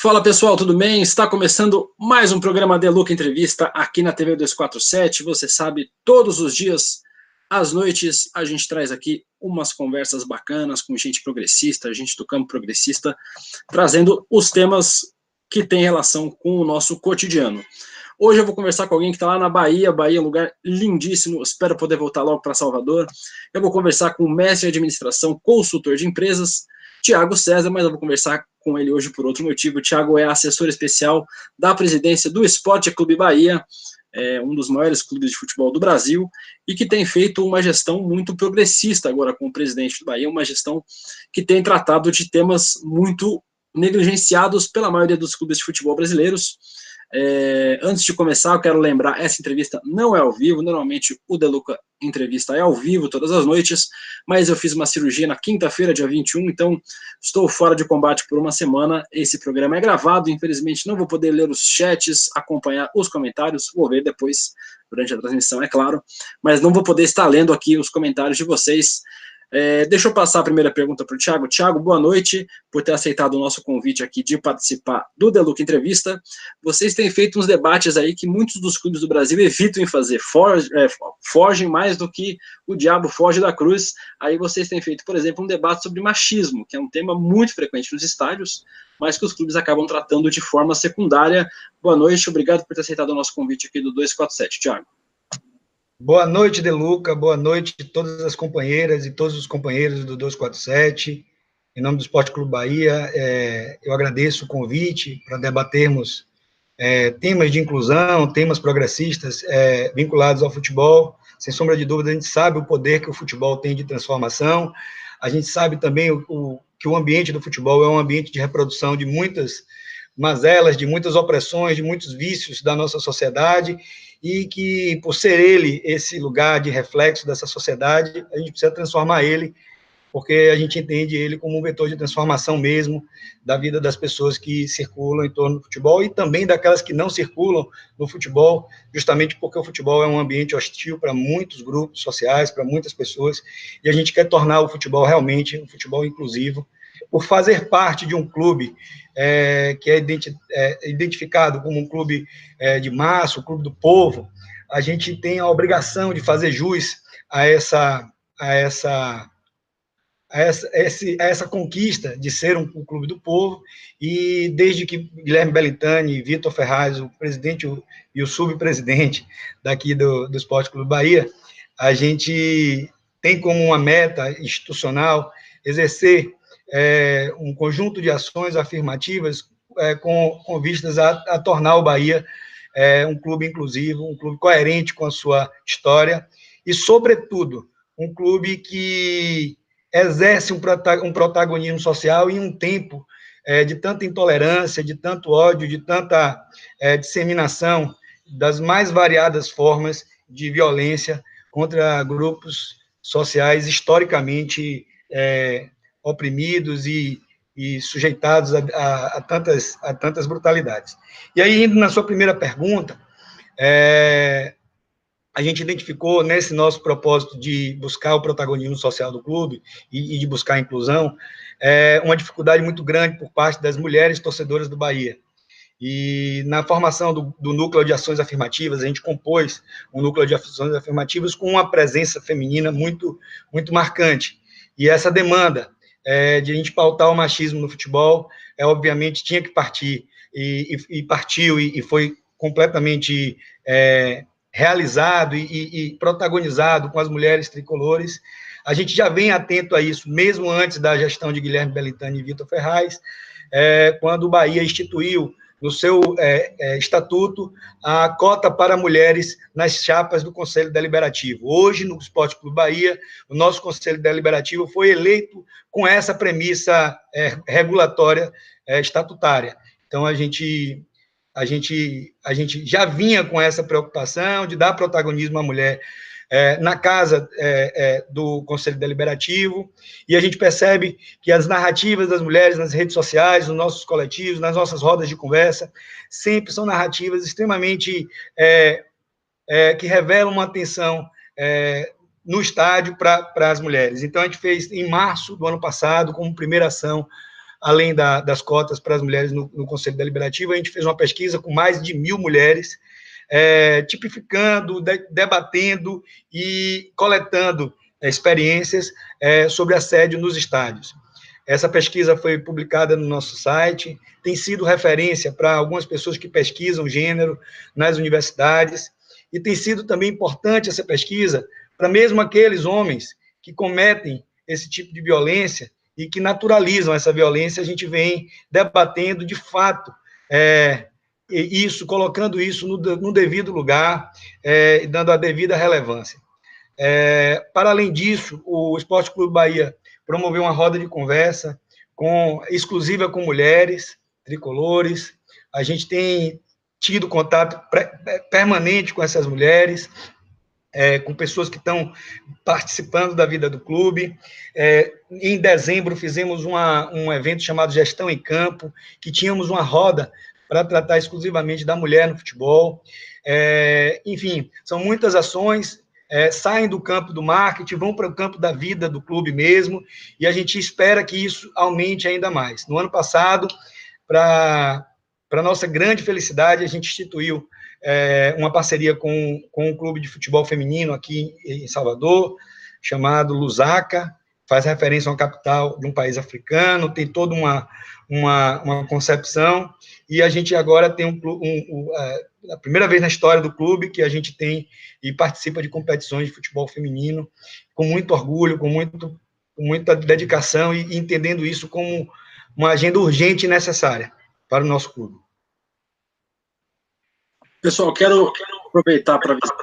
Fala pessoal, tudo bem? Está começando mais um programa The Look Entrevista aqui na TV 247. Você sabe, todos os dias, às noites, a gente traz aqui umas conversas bacanas com gente progressista, gente do campo progressista, trazendo os temas que têm relação com o nosso cotidiano. Hoje eu vou conversar com alguém que está lá na Bahia. Bahia é um lugar lindíssimo, espero poder voltar logo para Salvador. Eu vou conversar com o mestre em administração, consultor de empresas, Thiago César, mas eu vou conversar com ele hoje por outro motivo. O Thiago é assessor especial da presidência do Esporte Clube Bahia, um dos maiores clubes de futebol do Brasil, e que tem feito uma gestão muito progressista agora com o presidente do Bahia, uma gestão que tem tratado de temas muito negligenciados pela maioria dos clubes de futebol brasileiros. Antes de começar, eu quero lembrar, essa entrevista não é ao vivo, normalmente o Deluca Entrevista é ao vivo todas as noites, mas eu fiz uma cirurgia na quinta-feira, dia 21, então estou fora de combate por uma semana. Esse programa é gravado, infelizmente não vou poder ler os chats, acompanhar os comentários, vou ver depois, durante a transmissão, é claro, mas não vou poder estar lendo aqui os comentários de vocês. Deixa eu passar a primeira pergunta para o Thiago. Thiago, boa noite, por ter aceitado o nosso convite aqui de participar do The Look Entrevista. Vocês têm feito uns debates aí que muitos dos clubes do Brasil evitam em fazer, fogem mais do que o diabo foge da cruz. Aí vocês têm feito, por exemplo, um debate sobre machismo, que é um tema muito frequente nos estádios, mas que os clubes acabam tratando de forma secundária. Boa noite, obrigado por ter aceitado o nosso convite aqui do 247, Thiago. Boa noite, Deluca, boa noite a todas as companheiras e todos os companheiros do 247. Em nome do Esporte Clube Bahia, eu agradeço o convite para debatermos temas de inclusão, temas progressistas vinculados ao futebol. Sem sombra de dúvida, a gente sabe o poder que o futebol tem de transformação, a gente sabe também que o ambiente do futebol é um ambiente de reprodução de muitas mazelas, de muitas opressões, de muitos vícios da nossa sociedade, e que, por ser ele esse lugar de reflexo dessa sociedade, a gente precisa transformar ele, porque a gente entende ele como um vetor de transformação mesmo da vida das pessoas que circulam em torno do futebol e também daquelas que não circulam no futebol, justamente porque o futebol é um ambiente hostil para muitos grupos sociais, para muitas pessoas, e a gente quer tornar o futebol realmente um futebol inclusivo, por fazer parte de um clube que é identificado como um clube de massa, o clube do povo. A gente tem a obrigação de fazer jus a essa conquista de ser um clube do povo, e desde que Guilherme Belintani e Vitor Ferraz, o presidente e o subpresidente daqui do Esporte Clube Bahia, a gente tem como uma meta institucional exercer um conjunto de ações afirmativas com vistas a tornar o Bahia um clube inclusivo, um clube coerente com a sua história e, sobretudo, um clube que exerce um protagonismo social em um tempo de tanta intolerância, de tanto ódio, de tanta disseminação das mais variadas formas de violência contra grupos sociais historicamente oprimidos e sujeitados a tantas brutalidades. E aí, indo na sua primeira pergunta, a gente identificou nesse nosso propósito de buscar o protagonismo social do clube e de buscar a inclusão, uma dificuldade muito grande por parte das mulheres torcedoras do Bahia. E na formação do núcleo de ações afirmativas, a gente compôs um núcleo de ações afirmativas com uma presença feminina muito, muito marcante. E essa demanda de a gente pautar o machismo no futebol, obviamente tinha que partir, e partiu, e foi completamente realizado e protagonizado com as mulheres tricolores. A gente já vem atento a isso, mesmo antes da gestão de Guilherme Belintani e Vitor Ferraz, quando o Bahia instituiu no seu estatuto a cota para mulheres nas chapas do Conselho Deliberativo. Hoje, no Esporte Clube Bahia, o nosso Conselho Deliberativo foi eleito com essa premissa regulatória estatutária. Então, a gente já vinha com essa preocupação de dar protagonismo à mulher na casa do Conselho Deliberativo, e a gente percebe que as narrativas das mulheres nas redes sociais, nos nossos coletivos, nas nossas rodas de conversa, sempre são narrativas extremamente que revelam uma atenção no estádio para as mulheres. Então, a gente fez, em março do ano passado, como primeira ação, além das cotas para as mulheres no Conselho Deliberativo, a gente fez uma pesquisa com mais de 1.000 mulheres, tipificando, debatendo e coletando experiências sobre assédio nos estádios. Essa pesquisa foi publicada no nosso site, tem sido referência para algumas pessoas que pesquisam gênero nas universidades, e tem sido também importante essa pesquisa para mesmo aqueles homens que cometem esse tipo de violência e que naturalizam essa violência. A gente vem debatendo, de fato, colocando isso no devido lugar, e dando a devida relevância. Para além disso, o Esporte Clube Bahia promoveu uma roda de conversa exclusiva com mulheres tricolores. A gente tem tido contato permanente com essas mulheres, com pessoas que estão participando da vida do clube. Em dezembro, fizemos um evento chamado Gestão em Campo, que tínhamos uma roda para tratar exclusivamente da mulher no futebol. Enfim, são muitas ações, saem do campo do marketing, vão para o campo da vida do clube mesmo, e a gente espera que isso aumente ainda mais. No ano passado, para nossa grande felicidade, a gente instituiu uma parceria com um clube de futebol feminino aqui em Salvador, chamado Lusaka, faz referência a uma capital de um país africano, tem toda uma concepção, e a gente agora tem a primeira vez na história do clube que a gente tem e participa de competições de futebol feminino, com muito orgulho, com muita dedicação, e entendendo isso como uma agenda urgente e necessária para o nosso clube. Pessoal, quero aproveitar para avisar.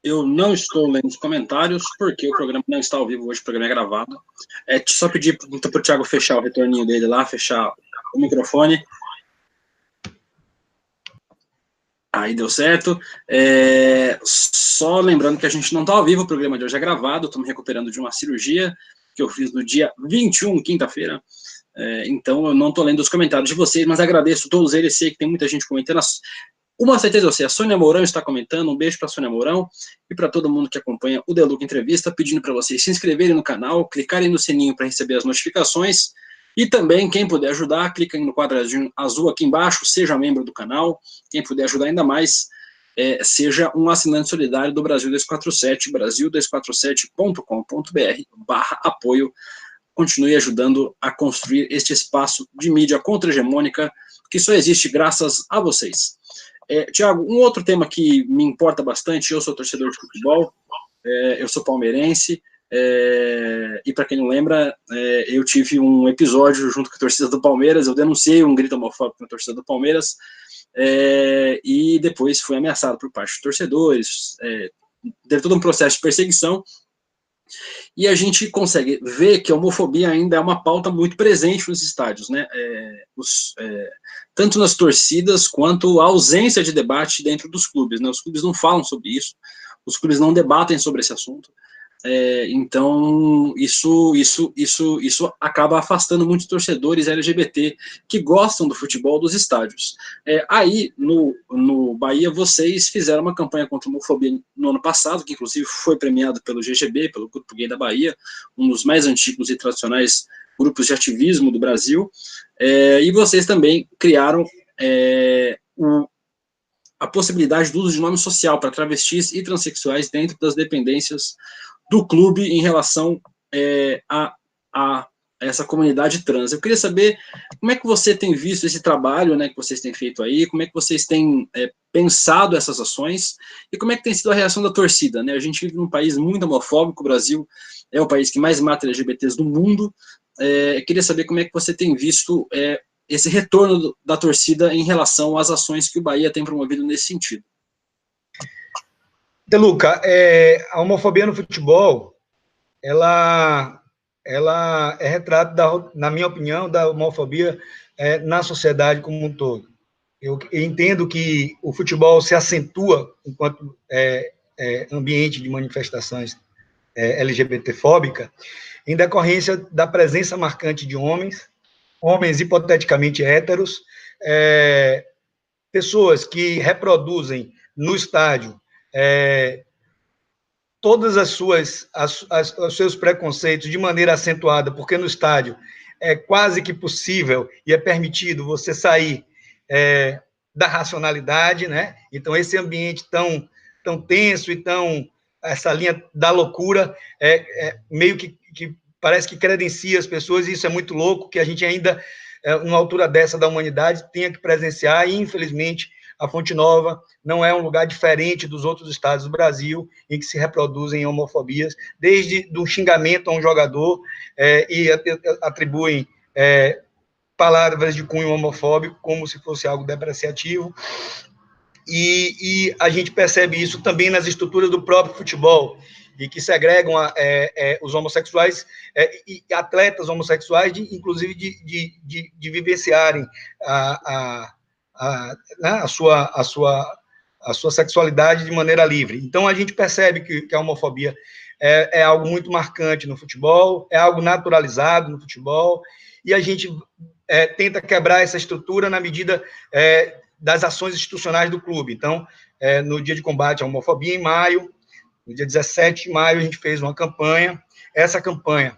Eu não estou lendo os comentários, porque o programa não está ao vivo hoje, o programa é gravado. Só pedir para o Thiago fechar o retorninho dele lá, fechar o microfone. Aí deu certo. Só lembrando que a gente não está ao vivo, o programa de hoje é gravado, estou me recuperando de uma cirurgia que eu fiz no dia 21, quinta-feira. Então eu não estou lendo os comentários de vocês, mas agradeço todos eles, sei que tem muita gente comentando. Uma certeza eu sei, a Sônia Mourão está comentando, um beijo para a Sônia Mourão e para todo mundo que acompanha o Deluca Entrevista, pedindo para vocês se inscreverem no canal, clicarem no sininho para receber as notificações, e também, quem puder ajudar, clica no quadradinho azul aqui embaixo, seja membro do canal, quem puder ajudar ainda mais, seja um assinante solidário do Brasil 247, brasil247.com.br/apoio, continue ajudando a construir este espaço de mídia contra-hegemônica que só existe graças a vocês. Thiago, um outro tema que me importa bastante, eu sou torcedor de futebol, eu sou palmeirense, e para quem não lembra, eu tive um episódio junto com a torcida do Palmeiras, eu denunciei um grito homofóbico na torcida do Palmeiras, e depois fui ameaçado por parte de torcedores, teve todo um processo de perseguição, e a gente consegue ver que a homofobia ainda é uma pauta muito presente nos estádios, né? Tanto nas torcidas quanto a ausência de debate dentro dos clubes, né? Os clubes não falam sobre isso, os clubes não debatem sobre esse assunto. Então, isso acaba afastando muitos torcedores LGBT que gostam do futebol dos estádios. Aí, no Bahia, vocês fizeram uma campanha contra a homofobia no ano passado, que inclusive foi premiado pelo GGB, pelo Grupo Gay da Bahia, um dos mais antigos e tradicionais grupos de ativismo do Brasil, e vocês também criaram a possibilidade do uso de nome social para travestis e transexuais dentro das dependências do clube em relação a essa comunidade trans. Eu queria saber como é que você tem visto esse trabalho, né, que vocês têm feito aí, como é que vocês têm pensado essas ações, e como é que tem sido a reação da torcida, né? A gente vive num país muito homofóbico, o Brasil é o país que mais mata LGBTs do mundo. Queria saber como é que você tem visto esse retorno da torcida em relação às ações que o Bahia tem promovido nesse sentido. Deluca, a homofobia no futebol, ela é retrato, na minha opinião, da homofobia na sociedade como um todo. Eu entendo que o futebol se acentua enquanto ambiente de manifestações LGBT-fóbica em decorrência da presença marcante de homens hipoteticamente héteros, pessoas que reproduzem no estádio todas os seus preconceitos de maneira acentuada, porque no estádio é quase que possível e é permitido você sair da racionalidade, né? Então, esse ambiente tão tenso e essa linha da loucura meio que parece que credencia as pessoas, e isso é muito louco, que a gente ainda, numa altura dessa da humanidade, tenha que presenciar, e infelizmente a Fonte Nova não é um lugar diferente dos outros estados do Brasil em que se reproduzem homofobias, desde do xingamento a um jogador, e atribuem palavras de cunho homofóbico como se fosse algo depreciativo, e a gente percebe isso também nas estruturas do próprio futebol, e que segregam os homossexuais e atletas homossexuais, inclusive de vivenciarem a sua sexualidade de maneira livre. Então, a gente percebe que a homofobia é algo muito marcante no futebol, é algo naturalizado no futebol, e a gente tenta quebrar essa estrutura na medida das ações institucionais do clube. Então, no dia de combate à homofobia, em maio, no dia 17 de maio, a gente fez uma campanha. Essa campanha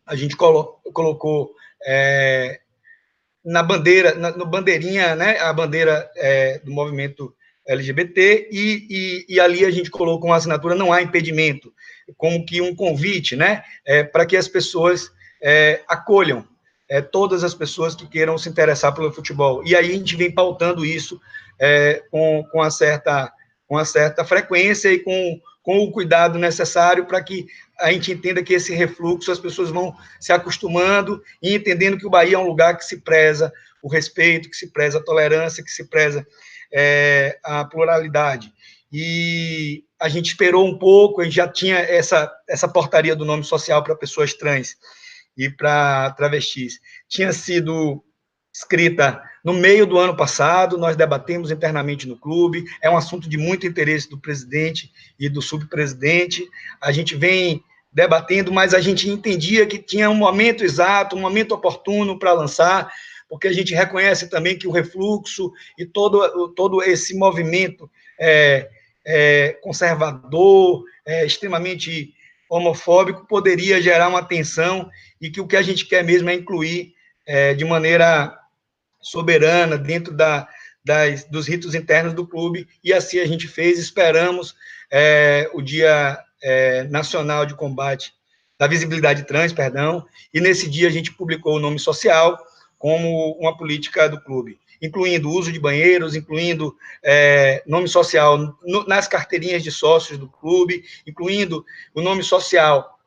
a gente colocou na bandeira, no bandeirinha, né, a bandeira do movimento LGBT, e ali a gente colocou uma assinatura, não há impedimento, como que um convite, né, para que as pessoas acolham todas as pessoas que queiram se interessar pelo futebol. E aí a gente vem pautando isso com uma certa frequência e com o cuidado necessário para que a gente entenda que esse refluxo, as pessoas vão se acostumando e entendendo que o Bahia é um lugar que se preza o respeito, que se preza a tolerância, que se preza a pluralidade. E a gente esperou um pouco, a gente já tinha essa portaria do nome social para pessoas trans e para travestis. Tinha sido escrita no meio do ano passado, nós debatemos internamente no clube, é um assunto de muito interesse do presidente e do subpresidente, a gente vem debatendo, mas a gente entendia que tinha um momento exato, um momento oportuno para lançar, porque a gente reconhece também que o refluxo e todo esse movimento conservador, extremamente homofóbico, poderia gerar uma tensão, e que o que a gente quer mesmo é incluir de maneira soberana dentro dos ritos internos do clube, e assim a gente fez. Esperamos o Dia Nacional de Combate da Visibilidade Trans, e nesse dia a gente publicou o nome social como uma política do clube, incluindo uso de banheiros, incluindo nome social nas carteirinhas de sócios do clube, incluindo o nome social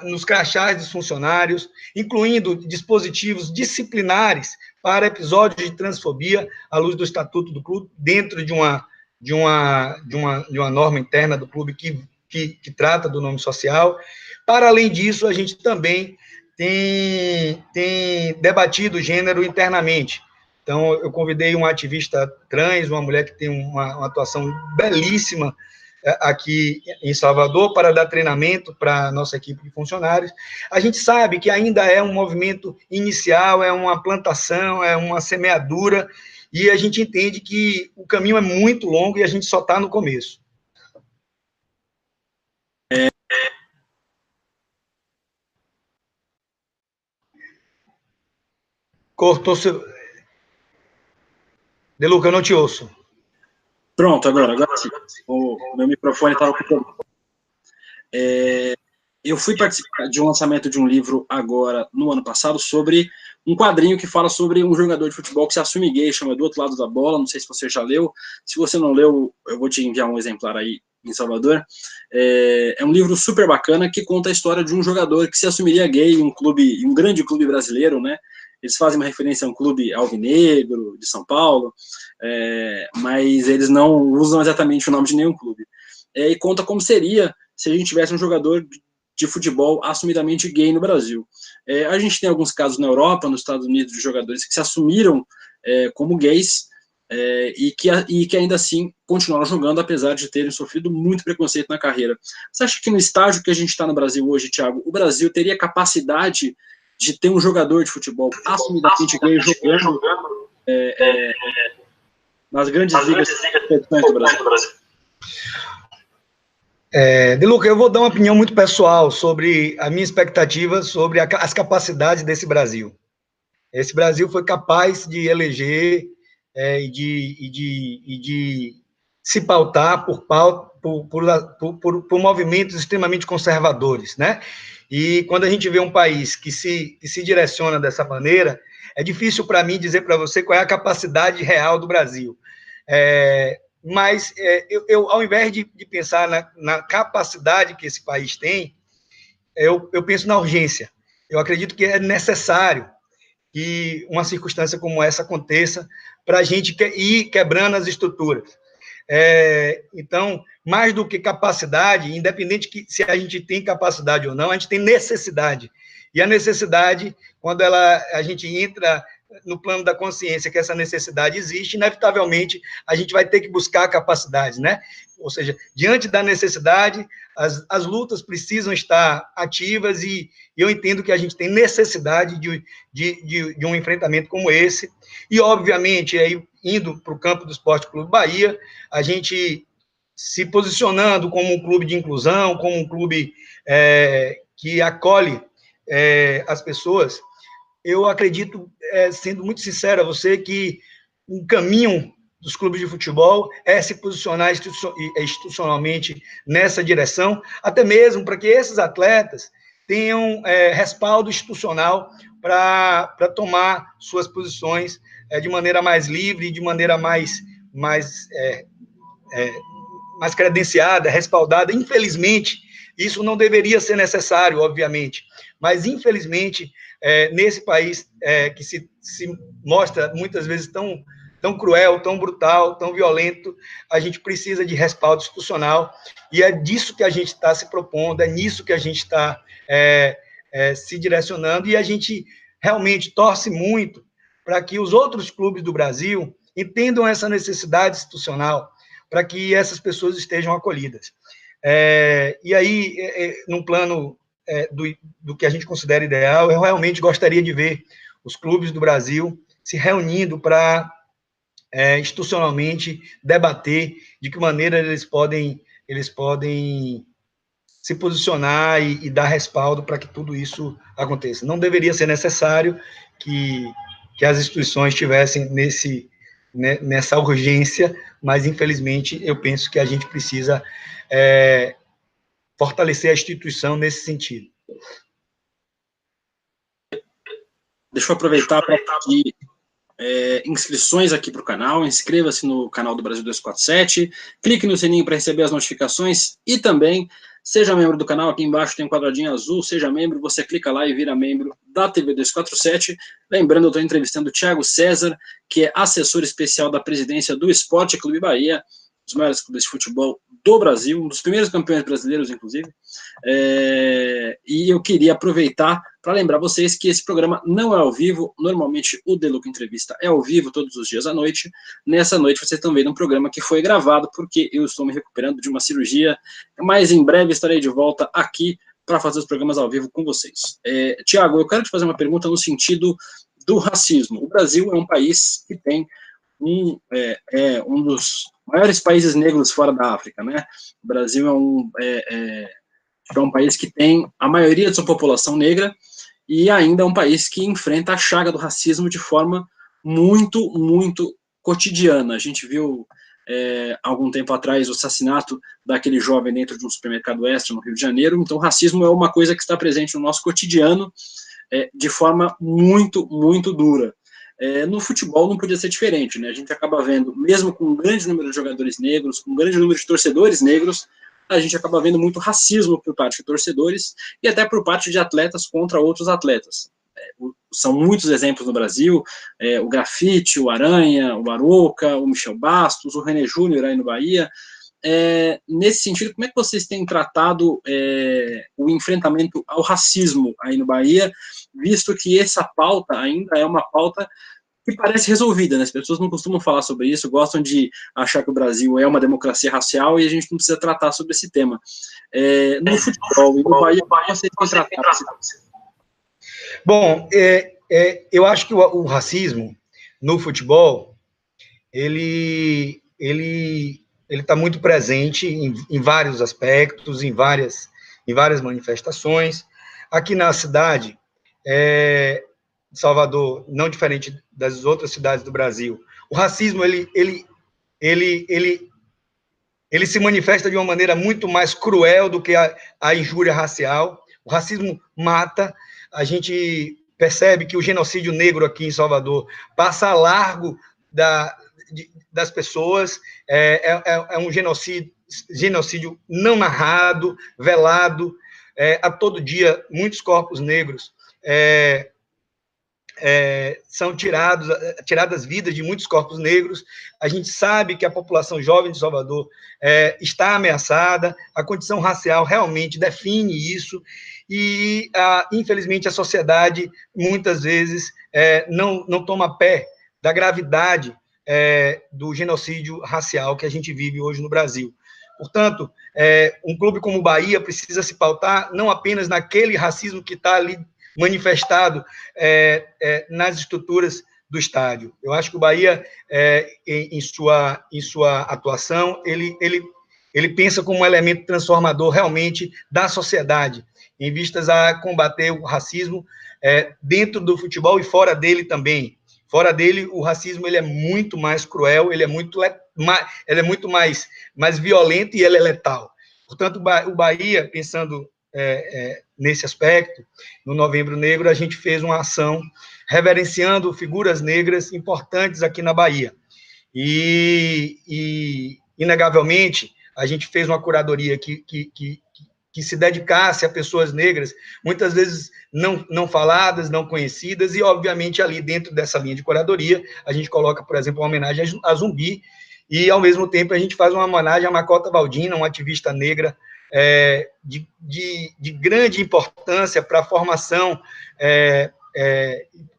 nos crachás dos funcionários, incluindo dispositivos disciplinares para episódios de transfobia, à luz do estatuto do clube, dentro de uma norma interna do clube que trata do nome social. Para além disso, a gente também tem debatido o gênero internamente. Então, eu convidei uma ativista trans, uma mulher que tem uma atuação belíssima aqui em Salvador, para dar treinamento para a nossa equipe de funcionários. A gente sabe que ainda é um movimento inicial, é uma plantação, é uma semeadura, e a gente entende que o caminho é muito longo e a gente só está no começo. Cortou seu... De Luca, eu não te ouço. Pronto, agora sim. O meu microfone estava com problema. Eu fui participar de um lançamento de um livro agora, no ano passado, sobre um quadrinho que fala sobre um jogador de futebol que se assume gay, chama Do Outro Lado da Bola. Não sei se você já leu. Se você não leu, eu vou te enviar um exemplar aí em Salvador. É um livro super bacana que conta a história de um jogador que se assumiria gay em um grande clube brasileiro, né? Eles fazem uma referência a um clube alvinegro, de São Paulo, mas eles não usam exatamente o nome de nenhum clube. E conta como seria se a gente tivesse um jogador de futebol assumidamente gay no Brasil. A gente tem alguns casos na Europa, nos Estados Unidos, de jogadores que se assumiram como gays e que ainda assim continuaram jogando, apesar de terem sofrido muito preconceito na carreira. Você acha que no estágio que a gente está no Brasil hoje, Thiago, o Brasil teria capacidade de ter um jogador de futebol assumidamente gay jogando nas grandes ligas do Brasil? De Luca, eu vou dar uma opinião muito pessoal sobre a minha expectativa sobre as capacidades desse Brasil. Esse Brasil foi capaz de eleger e de se pautar por movimentos extremamente conservadores, né? E quando a gente vê um país que se direciona dessa maneira, é difícil para mim dizer para você qual é a capacidade real do Brasil. Mas eu, ao invés de pensar na capacidade que esse país tem, eu penso na urgência. Eu acredito que é necessário que uma circunstância como essa aconteça para a gente ir quebrando as estruturas. Então, mais do que capacidade, independente que se a gente tem capacidade ou não, a gente tem necessidade. E a necessidade, quando a gente entra no plano da consciência que essa necessidade existe, inevitavelmente a gente vai ter que buscar capacidades, né? Ou seja, diante da necessidade, as lutas precisam estar ativas e eu entendo que a gente tem necessidade de um enfrentamento como esse. E, obviamente, aí, indo para o campo do Esporte Clube Bahia, a gente se posicionando como um clube de inclusão, como um clube que acolhe as pessoas, eu acredito, sendo muito sincero a você, que um caminho dos clubes de futebol é se posicionar institucionalmente nessa direção, até mesmo para que esses atletas tenham respaldo institucional para tomar suas posições de maneira mais livre, de maneira mais credenciada, respaldada. Infelizmente, isso não deveria ser necessário, obviamente, mas, infelizmente, nesse país que se mostra muitas vezes tão cruel, tão brutal, tão violento, a gente precisa de respaldo institucional, e é disso que a gente está se propondo, é nisso que a gente está se direcionando, e a gente realmente torce muito para que os outros clubes do Brasil entendam essa necessidade institucional, para que essas pessoas estejam acolhidas. E aí, num plano do que a gente considera ideal, eu realmente gostaria de ver os clubes do Brasil se reunindo para institucionalmente debater de que maneira eles podem se posicionar e dar respaldo para que tudo isso aconteça. Não deveria ser necessário que as instituições estivessem nessa urgência, mas, infelizmente, eu penso que a gente precisa fortalecer a instituição nesse sentido. Deixa eu aproveitar para pedir inscrições aqui para o canal. Inscreva-se no canal do Brasil 247, clique no sininho para receber as notificações e também seja membro do canal. Aqui embaixo tem um quadradinho azul, seja membro, você clica lá e vira membro da TV 247. Lembrando, eu estou entrevistando o Thiago César, que é assessor especial da presidência do Esporte Clube Bahia, um dos maiores clubes de futebol do Brasil, um dos primeiros campeões brasileiros, inclusive. E eu queria aproveitar para lembrar vocês que esse programa não é ao vivo. Normalmente o The Look Entrevista é ao vivo todos os dias à noite. Nessa noite vocês estão vendo um programa que foi gravado porque eu estou me recuperando de uma cirurgia, mas em breve estarei de volta aqui para fazer os programas ao vivo com vocês. Tiago, eu quero te fazer uma pergunta no sentido do racismo. O Brasil é um país que tem um dos maiores países negros fora da África, né? O Brasil é um país que tem a maioria de sua população negra e ainda é um país que enfrenta a chaga do racismo de forma muito, muito cotidiana. A gente viu algum tempo atrás o assassinato daquele jovem dentro de um supermercado Extra no Rio de Janeiro. Então o racismo é uma coisa que está presente no nosso cotidiano de forma muito, muito dura. No futebol não podia ser diferente, né? A gente acaba vendo, mesmo com um grande número de jogadores negros, com um grande número de torcedores negros, a gente acaba vendo muito racismo por parte de torcedores e até por parte de atletas contra outros atletas. São muitos exemplos no Brasil, o Grafite, o Aranha, o Arouca, o Michel Bastos, o René Júnior aí no Bahia. Nesse sentido, como é que vocês têm tratado o enfrentamento ao racismo aí no Bahia, visto que essa pauta ainda é uma pauta que parece resolvida, né? As pessoas não costumam falar sobre isso, gostam de achar que o Brasil é uma democracia racial e a gente não precisa tratar sobre esse tema. No futebol e no Bahia, vocês têm tratado esse tema? Bom, eu acho que o racismo no futebol, ele ele está muito presente em vários aspectos, em várias manifestações. Aqui na cidade, Salvador, não diferente das outras cidades do Brasil, o racismo, ele se manifesta de uma maneira muito mais cruel do que a injúria racial. O racismo mata. A gente percebe que o genocídio negro aqui em Salvador passa a largo das pessoas. É um genocídio não narrado, velado. A todo dia, muitos corpos negros são tiradas vidas de muitos corpos negros. A gente sabe que a população jovem de Salvador está ameaçada, a condição racial realmente define isso, e, infelizmente, a sociedade, muitas vezes, não toma pé da gravidade do genocídio racial que a gente vive hoje no Brasil. Portanto, um clube como o Bahia precisa se pautar não apenas naquele racismo que está ali manifestado nas estruturas do estádio. Eu acho que o Bahia, em sua atuação, ele pensa como um elemento transformador realmente da sociedade, em vistas a combater o racismo dentro do futebol e fora dele também. Fora dele, o racismo ele é muito mais cruel, ele é muito mais violento e ele é letal. Portanto, o Bahia, pensando nesse aspecto, no Novembro Negro, a gente fez uma ação reverenciando figuras negras importantes aqui na Bahia. E inegavelmente, a gente fez uma curadoria que se dedicasse a pessoas negras, muitas vezes não faladas, não conhecidas, e, obviamente, ali dentro dessa linha de curadoria, a gente coloca, por exemplo, uma homenagem a Zumbi, e, ao mesmo tempo, a gente faz uma homenagem a Macota Valdina, uma ativista negra de grande importância para a formação,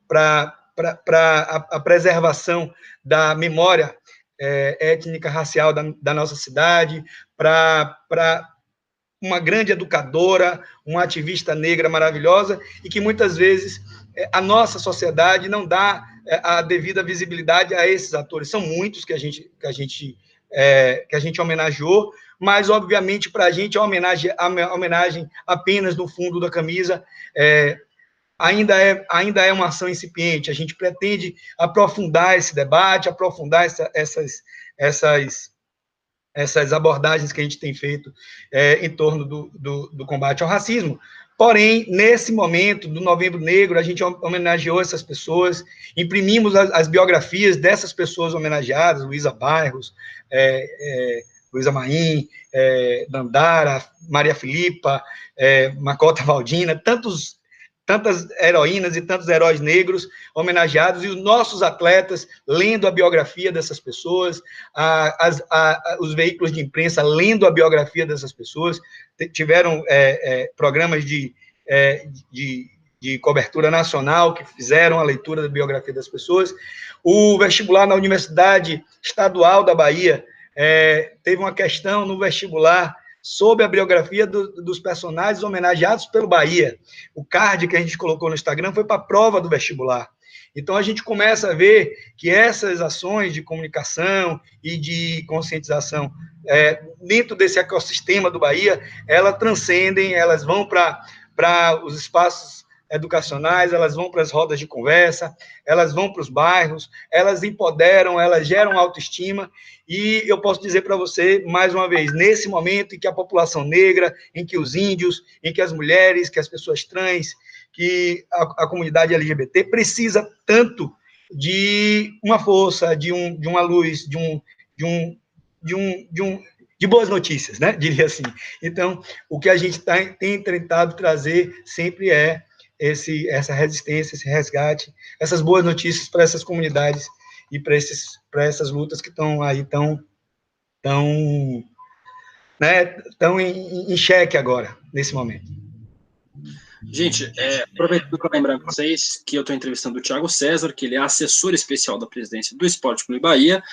para a preservação da memória étnica, racial da nossa cidade, para uma grande educadora, uma ativista negra maravilhosa, e que muitas vezes a nossa sociedade não dá a devida visibilidade a esses atores. São muitos que a gente homenageou, mas, obviamente, para a gente, a homenagem apenas no fundo da camisa ainda é uma ação incipiente. A gente pretende aprofundar esse debate, aprofundar essas abordagens que a gente tem feito em torno do combate ao racismo. Porém, nesse momento do Novembro Negro, a gente homenageou essas pessoas, imprimimos as biografias dessas pessoas homenageadas, Luísa Bairros, Luísa Maim, Dandara, Maria Filipa, Macota Valdina, tantas heroínas e tantos heróis negros homenageados, e os nossos atletas lendo a biografia dessas pessoas, os veículos de imprensa lendo a biografia dessas pessoas, tiveram programas de cobertura nacional que fizeram a leitura da biografia das pessoas. O vestibular na Universidade Estadual da Bahia teve uma questão no vestibular sobre a biografia dos personagens homenageados pelo Bahia. O card que a gente colocou no Instagram foi para a prova do vestibular. Então, a gente começa a ver que essas ações de comunicação e de conscientização dentro desse ecossistema do Bahia, elas transcendem, elas vão para os espaços educacionais, elas vão para as rodas de conversa, elas vão para os bairros, elas empoderam, elas geram autoestima, e eu posso dizer para você, mais uma vez, nesse momento em que a população negra, em que os índios, em que as mulheres, que as pessoas trans, que a comunidade LGBT precisa tanto de uma força, de uma luz, de boas notícias, né? Diria assim. Então, o que a gente tem tentado trazer sempre essa resistência, esse resgate, essas boas notícias para essas comunidades e para essas lutas que estão aí tão em xeque agora, nesse momento. Gente, aproveitando para lembrar para vocês que eu estou entrevistando o Thiago César, que ele é assessor especial da presidência do Esporte Clube Bahia.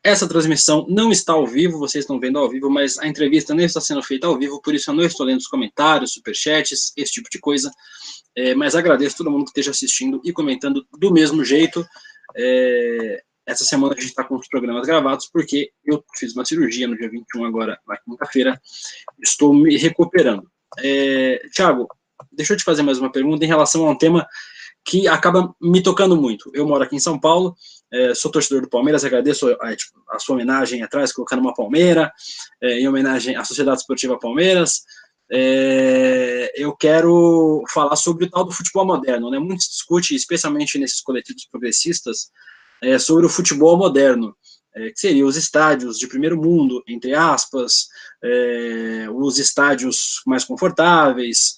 Essa transmissão não está ao vivo, vocês estão vendo ao vivo, mas a entrevista não está sendo feita ao vivo, por isso eu não estou lendo os comentários, superchats, esse tipo de coisa. Mas agradeço a todo mundo que esteja assistindo e comentando do mesmo jeito. essa semana a gente está com os programas gravados, porque eu fiz uma cirurgia no dia 21 agora, na quinta-feira, estou me recuperando. Thiago, deixa eu te fazer mais uma pergunta em relação a um tema que acaba me tocando muito. Eu moro aqui em São Paulo, sou torcedor do Palmeiras, agradeço a sua homenagem atrás, colocando uma palmeira, em homenagem à Sociedade Esportiva Palmeiras. Eu quero falar sobre o tal do futebol moderno, né? Muito se discute, especialmente nesses coletivos progressistas, sobre o futebol moderno, que seriam os estádios de primeiro mundo, entre aspas, os estádios mais confortáveis,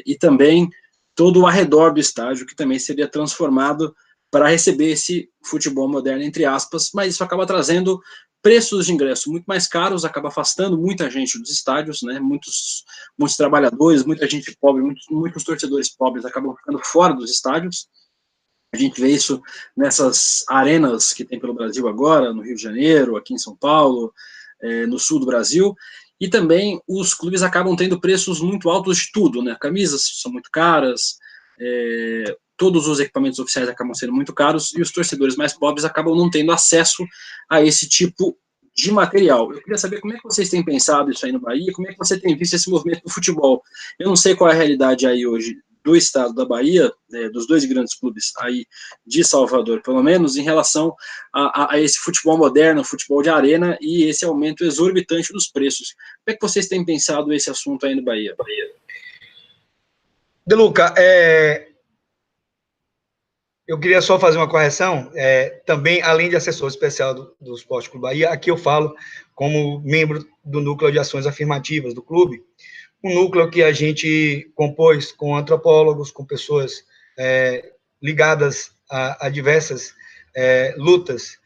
e também todo o arredor do estádio, que também seria transformado para receber esse futebol moderno, entre aspas, mas isso acaba trazendo preços de ingresso muito mais caros, acaba afastando muita gente dos estádios, né? Muitos trabalhadores, muita gente pobre, muitos torcedores pobres acabam ficando fora dos estádios. A gente vê isso nessas arenas que tem pelo Brasil agora, no Rio de Janeiro, aqui em São Paulo, no sul do Brasil, e também os clubes acabam tendo preços muito altos de tudo, né? Camisas são muito caras, todos os equipamentos oficiais acabam sendo muito caros, e os torcedores mais pobres acabam não tendo acesso a esse tipo de material. Eu queria saber como é que vocês têm pensado isso aí no Bahia, como é que você tem visto esse movimento do futebol. Eu não sei qual é a realidade aí hoje do estado da Bahia, dos dois grandes clubes aí de Salvador, pelo menos, em relação a esse futebol moderno, futebol de arena e esse aumento exorbitante dos preços. Como é que vocês têm pensado esse assunto aí no Bahia? De Luca, eu queria só fazer uma correção, também, além de assessor especial do Esporte Clube Bahia, aqui eu falo como membro do Núcleo de Ações Afirmativas do clube, um núcleo que a gente compôs com antropólogos, com pessoas ligadas a diversas lutas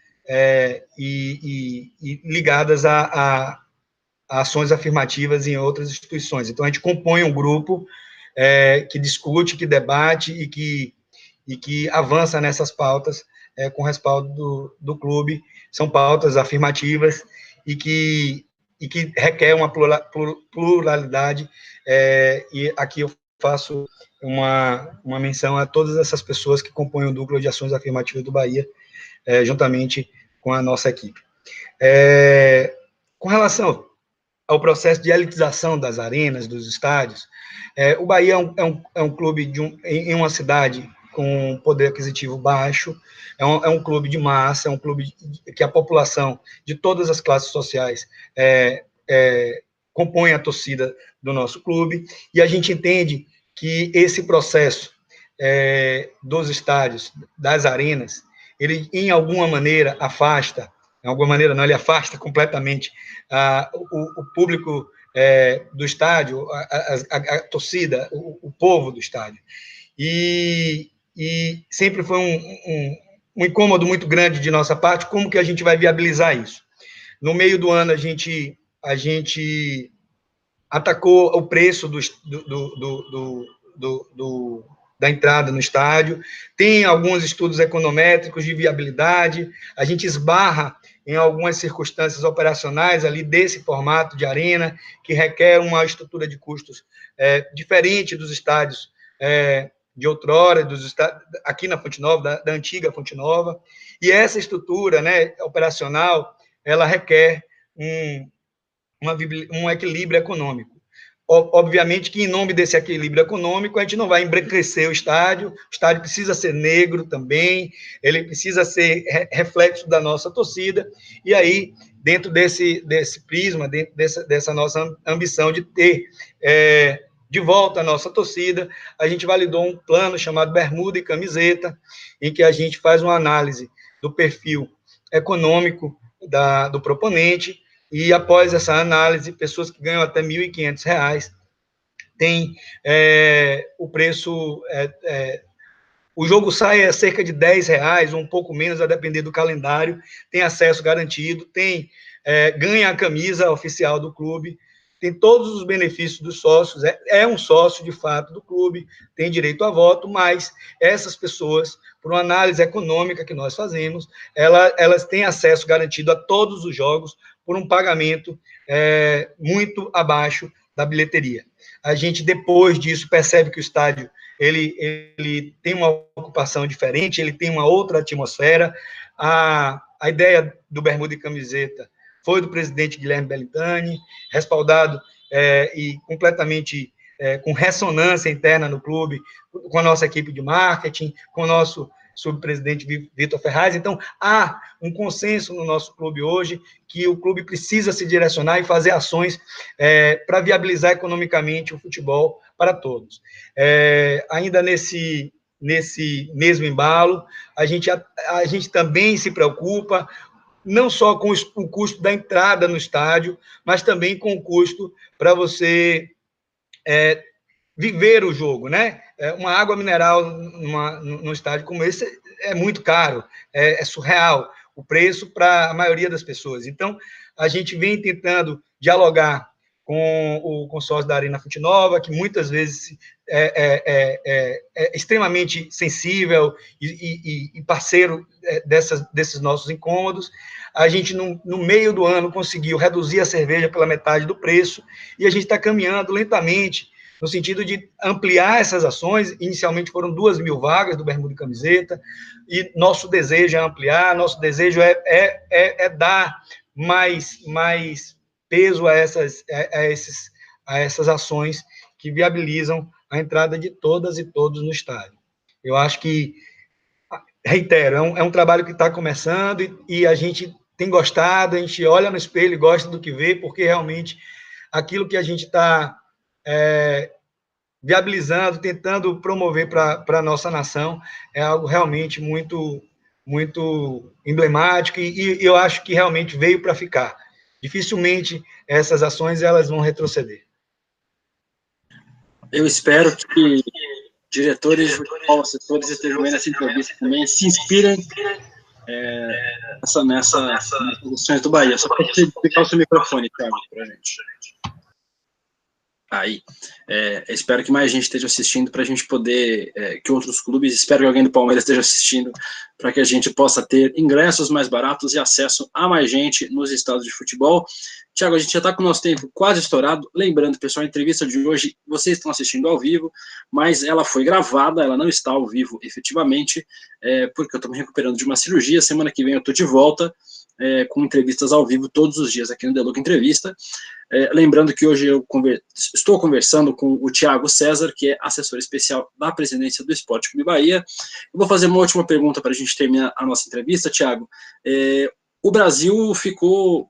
e ligadas a ações afirmativas em outras instituições. Então, a gente compõe um grupo que discute, que debate e que avança nessas pautas com respaldo do clube. São pautas afirmativas e que requer uma pluralidade, e aqui eu faço uma menção a todas essas pessoas que compõem o Núcleo de Ações Afirmativas do Bahia, juntamente com a nossa equipe. Com relação ao processo de elitização das arenas, dos estádios, o Bahia é um clube em uma cidade com poder aquisitivo baixo, é um clube de massa, é um clube que a população de todas as classes sociais compõe a torcida do nosso clube, e a gente entende que esse processo dos estádios, das arenas, ele, em alguma maneira, afasta, em alguma maneira não, ele afasta completamente o público do estádio, a torcida, o povo do estádio. E sempre foi um incômodo muito grande de nossa parte, como que a gente vai viabilizar isso? No meio do ano, a gente atacou o preço da entrada no estádio, tem alguns estudos econométricos de viabilidade, a gente esbarra em algumas circunstâncias operacionais ali desse formato de arena, que requer uma estrutura de custos diferente dos estádios de outrora, aqui na Fonte Nova, da antiga Fonte Nova, e essa estrutura, né, operacional, ela requer um equilíbrio econômico. Obviamente que, em nome desse equilíbrio econômico, a gente não vai embranquecer o estádio precisa ser negro também, ele precisa ser reflexo da nossa torcida, e aí, dentro desse prisma, dentro dessa nossa ambição de ter de volta a nossa torcida, a gente validou um plano chamado Bermuda e Camiseta, em que a gente faz uma análise do perfil econômico do proponente, e após essa análise, pessoas que ganham até R$ 1.500 têm o preço... o jogo sai a cerca de R$ 10, ou um pouco menos, a depender do calendário, tem acesso garantido, ganha a camisa oficial do clube, tem todos os benefícios dos sócios, é um sócio, de fato, do clube, tem direito a voto, mas essas pessoas, por uma análise econômica que nós fazemos, elas têm acesso garantido a todos os jogos por um pagamento muito abaixo da bilheteria. A gente, depois disso, percebe que o estádio ele tem uma ocupação diferente, ele tem uma outra atmosfera. A ideia do Bermuda e Camiseta foi do presidente Guilherme Belintani, respaldado e completamente com ressonância interna no clube, com a nossa equipe de marketing, com o nosso subpresidente Vitor Ferraz. Então, há um consenso no nosso clube hoje que o clube precisa se direcionar e fazer ações para viabilizar economicamente o futebol para todos. Ainda nesse mesmo embalo, a gente também se preocupa não só com o custo da entrada no estádio, mas também com o custo para você viver o jogo, né? Uma água mineral num estádio como esse é muito caro, é surreal o preço para a maioria das pessoas. Então, a gente vem tentando dialogar com o consórcio da Arena Fonte Nova, que muitas vezes é extremamente sensível e parceiro desses nossos incômodos. A gente, no meio do ano, conseguiu reduzir a cerveja pela metade do preço, e a gente está caminhando lentamente no sentido de ampliar essas ações. Inicialmente foram 2.000 vagas do Bermuda e Camiseta, e nosso desejo é ampliar, nosso desejo é dar mais peso a essas ações que viabilizam a entrada de todas e todos no estádio. Eu acho que, reitero, é um trabalho que está começando e a gente tem gostado, a gente olha no espelho e gosta do que vê, porque realmente aquilo que a gente está viabilizando, tentando promover para a nossa nação, é algo realmente muito, muito emblemático e eu acho que realmente veio para ficar. Dificilmente essas ações elas vão retroceder. Eu espero que diretores de futebol, assessores estejam vendo essa entrevista também, se inspirem nessas ações do Bahia. Só para você explicar o seu microfone, Thiago, para a gente. Aí, espero que mais gente esteja assistindo para a gente poder, que outros clubes, espero que alguém do Palmeiras esteja assistindo, para que a gente possa ter ingressos mais baratos e acesso a mais gente nos estádios de futebol. Thiago, a gente já está com o nosso tempo quase estourado. Lembrando, pessoal, a entrevista de hoje, vocês estão assistindo ao vivo, mas ela foi gravada, ela não está ao vivo efetivamente, porque eu estou me recuperando de uma cirurgia. Semana que vem eu estou de volta, com entrevistas ao vivo todos os dias aqui no The Look Entrevista. Lembrando que hoje eu estou conversando com o Thiago César, que é assessor especial da presidência do Sport Clube Bahia. Eu vou fazer uma última pergunta para a gente terminar a nossa entrevista, Thiago. O Brasil ficou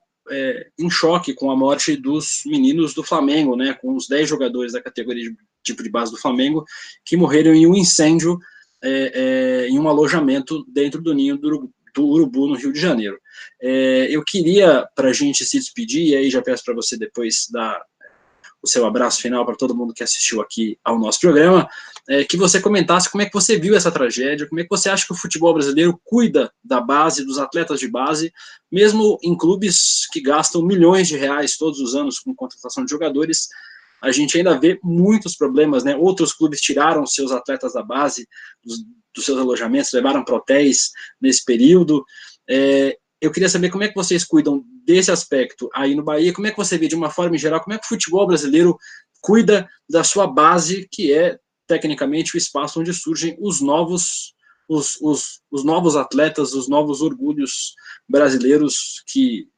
em choque com a morte dos meninos do Flamengo, né, com os 10 jogadores da categoria de tipo de base do Flamengo que morreram em um incêndio em um alojamento dentro do ninho do Urubu, no Rio de Janeiro. Eu queria, para a gente se despedir, e aí já peço para você depois dar o seu abraço final para todo mundo que assistiu aqui ao nosso programa, que você comentasse como é que você viu essa tragédia, como é que você acha que o futebol brasileiro cuida da base, dos atletas de base, mesmo em clubes que gastam milhões de reais todos os anos com contratação de jogadores. A gente ainda vê muitos problemas, né? Outros clubes tiraram seus atletas da base dos seus alojamentos, levaram para hotéis nesse período. Eu queria saber como é que vocês cuidam desse aspecto aí no Bahia, como é que você vê de uma forma em geral, como é que o futebol brasileiro cuida da sua base, que é tecnicamente o espaço onde surgem os novos atletas, os novos orgulhos brasileiros que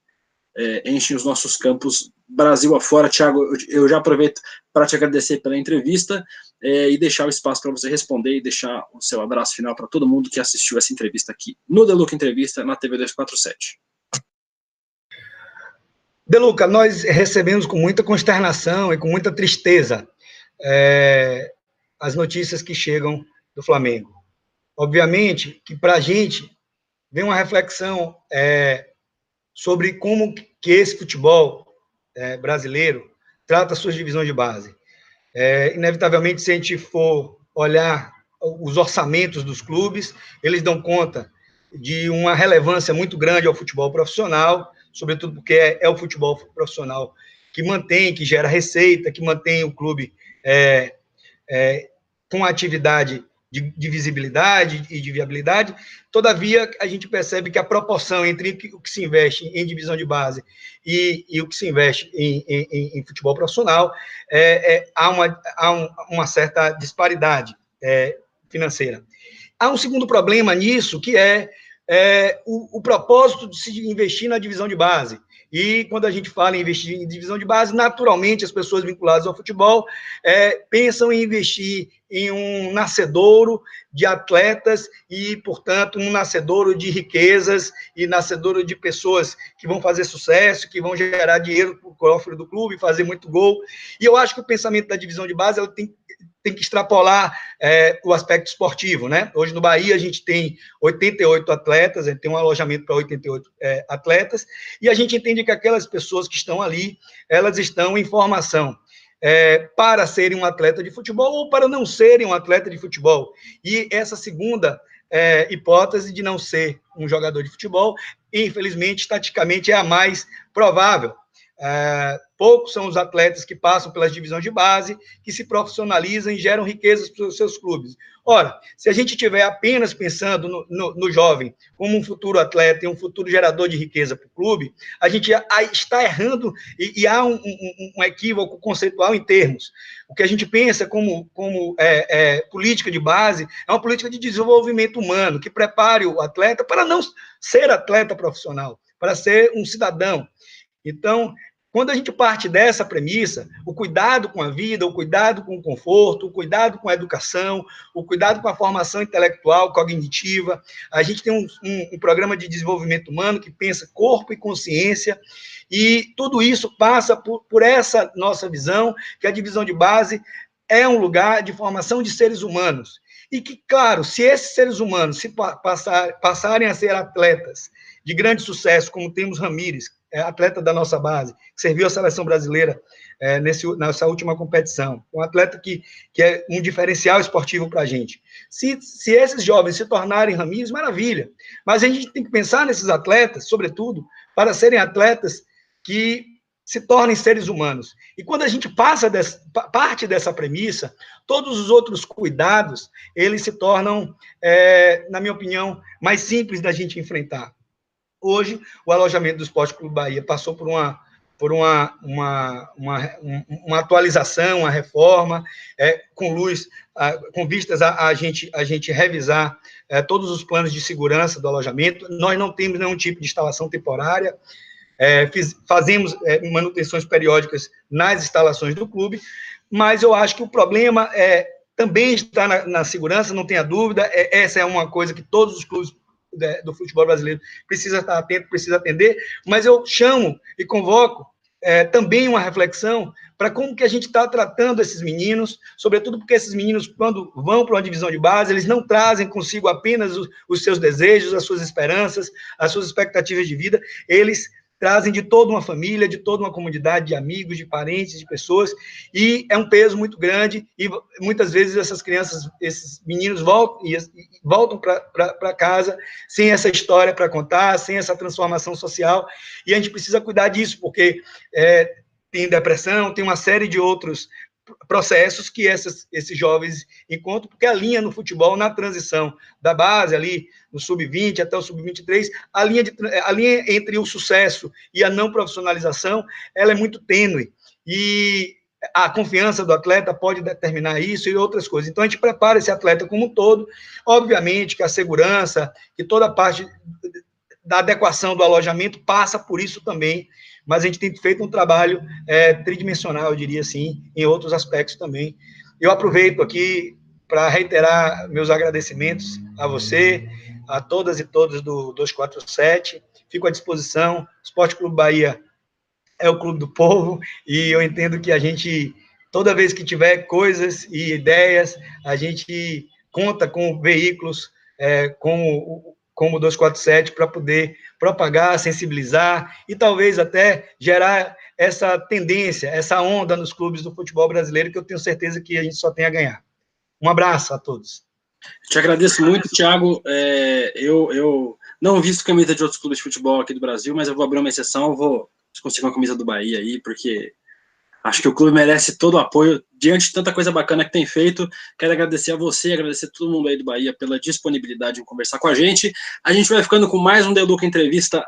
enchem os nossos campos Brasil afora. Thiago, eu já aproveito para te agradecer pela entrevista e deixar o espaço para você responder e deixar o seu abraço final para todo mundo que assistiu essa entrevista aqui no The Look Entrevista, na TV 247. De Luca, nós recebemos com muita consternação e com muita tristeza as notícias que chegam do Flamengo. Obviamente que para a gente vem uma reflexão sobre como que esse futebol brasileiro trata suas divisões de base. Inevitavelmente, se a gente for olhar os orçamentos dos clubes, eles dão conta de uma relevância muito grande ao futebol profissional, sobretudo porque é o futebol profissional que mantém, que gera receita, que mantém o clube com atividade de visibilidade e de viabilidade. Todavia, a gente percebe que a proporção entre o que se investe em divisão de base e o que se investe em futebol profissional, há uma certa disparidade. financeira. Há um segundo problema nisso, que é o propósito de se investir na divisão de base. E quando a gente fala em investir em divisão de base, naturalmente as pessoas vinculadas ao futebol pensam em investir em um nascedouro de atletas e, portanto, um nascedouro de riquezas e nascedouro de pessoas que vão fazer sucesso, que vão gerar dinheiro para o cofre do clube, fazer muito gol. E eu acho que o pensamento da divisão de base ela tem que extrapolar o aspecto esportivo, né? Hoje no Bahia a gente tem 88 atletas, a gente tem um alojamento para 88 atletas, e a gente entende que aquelas pessoas que estão ali, elas estão em formação para serem um atleta de futebol ou para não serem um atleta de futebol. E essa segunda hipótese de não ser um jogador de futebol, infelizmente, estatisticamente, é a mais provável. Poucos são os atletas que passam pelas divisões de base, que se profissionalizam e geram riquezas para os seus clubes. Ora, se a gente estiver apenas pensando no jovem como um futuro atleta e um futuro gerador de riqueza para o clube, a gente está errando e há um equívoco conceitual em termos. O que a gente pensa como política de base é uma política de desenvolvimento humano, que prepare o atleta para não ser atleta profissional, para ser um cidadão. Então, quando a gente parte dessa premissa, o cuidado com a vida, o cuidado com o conforto, o cuidado com a educação, o cuidado com a formação intelectual, cognitiva, a gente tem um programa de desenvolvimento humano que pensa corpo e consciência, e tudo isso passa por essa nossa visão, que a divisão de base é um lugar de formação de seres humanos. E que, claro, se esses seres humanos passarem a ser atletas de grande sucesso, como temos Ramires, atleta da nossa base, que serviu a seleção brasileira nessa última competição, um atleta que é um diferencial esportivo para a gente. Se esses jovens se tornarem Ramires, maravilha, mas a gente tem que pensar nesses atletas, sobretudo, para serem atletas que se tornem seres humanos. E quando a gente parte dessa premissa, todos os outros cuidados, eles se tornam, na minha opinião, mais simples da gente enfrentar. Hoje, o alojamento do Esporte Clube Bahia passou por uma atualização, uma reforma, com vistas a gente revisar todos os planos de segurança do alojamento. Nós não temos nenhum tipo de instalação temporária, fazemos manutenções periódicas nas instalações do clube, mas eu acho que o problema também está na segurança, não tenha dúvida, essa é uma coisa que todos os clubes do futebol brasileiro precisa estar atento, precisa atender, mas eu chamo e convoco também uma reflexão para como que a gente está tratando esses meninos, sobretudo porque esses meninos, quando vão para uma divisão de base, eles não trazem consigo apenas os seus desejos, as suas esperanças, as suas expectativas de vida, eles trazem de toda uma família, de toda uma comunidade de amigos, de parentes, de pessoas, e é um peso muito grande, e muitas vezes essas crianças, esses meninos voltam para casa sem essa história para contar, sem essa transformação social, e a gente precisa cuidar disso, porque tem depressão, tem uma série de outros processos que esses jovens encontram, porque a linha no futebol, na transição da base, ali no sub-20 até o sub-23, a linha entre o sucesso e a não profissionalização, ela é muito tênue, e a confiança do atleta pode determinar isso e outras coisas. Então, a gente prepara esse atleta como um todo, obviamente que a segurança, que toda a parte da adequação do alojamento passa por isso também, mas a gente tem feito um trabalho tridimensional, eu diria assim, em outros aspectos também. Eu aproveito aqui para reiterar meus agradecimentos a você, a todas e todos do 247, fico à disposição. Esporte Clube Bahia é o clube do povo, e eu entendo que a gente, toda vez que tiver coisas e ideias, a gente conta com veículos como o 247 para poder propagar, sensibilizar e talvez até gerar essa tendência, essa onda nos clubes do futebol brasileiro, que eu tenho certeza que a gente só tem a ganhar. Um abraço a todos. Te agradeço muito, Thiago. Eu não visto camisa de outros clubes de futebol aqui do Brasil, mas eu vou abrir uma exceção, eu vou conseguir uma camisa do Bahia aí, porque acho que o clube merece todo o apoio, diante de tanta coisa bacana que tem feito. Quero agradecer a você, agradecer a todo mundo aí do Bahia pela disponibilidade em conversar com a gente. A gente vai ficando com mais um Deluca Entrevista.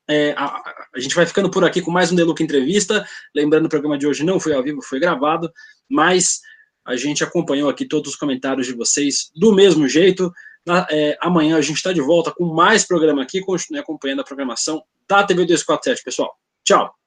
A gente vai ficando por aqui com mais um Deluca Entrevista. Lembrando, o programa de hoje não foi ao vivo, foi gravado, mas A gente acompanhou aqui todos os comentários de vocês do mesmo jeito. Amanhã a gente está de volta com mais programa aqui. Continue acompanhando a programação da TV 247, pessoal. Tchau!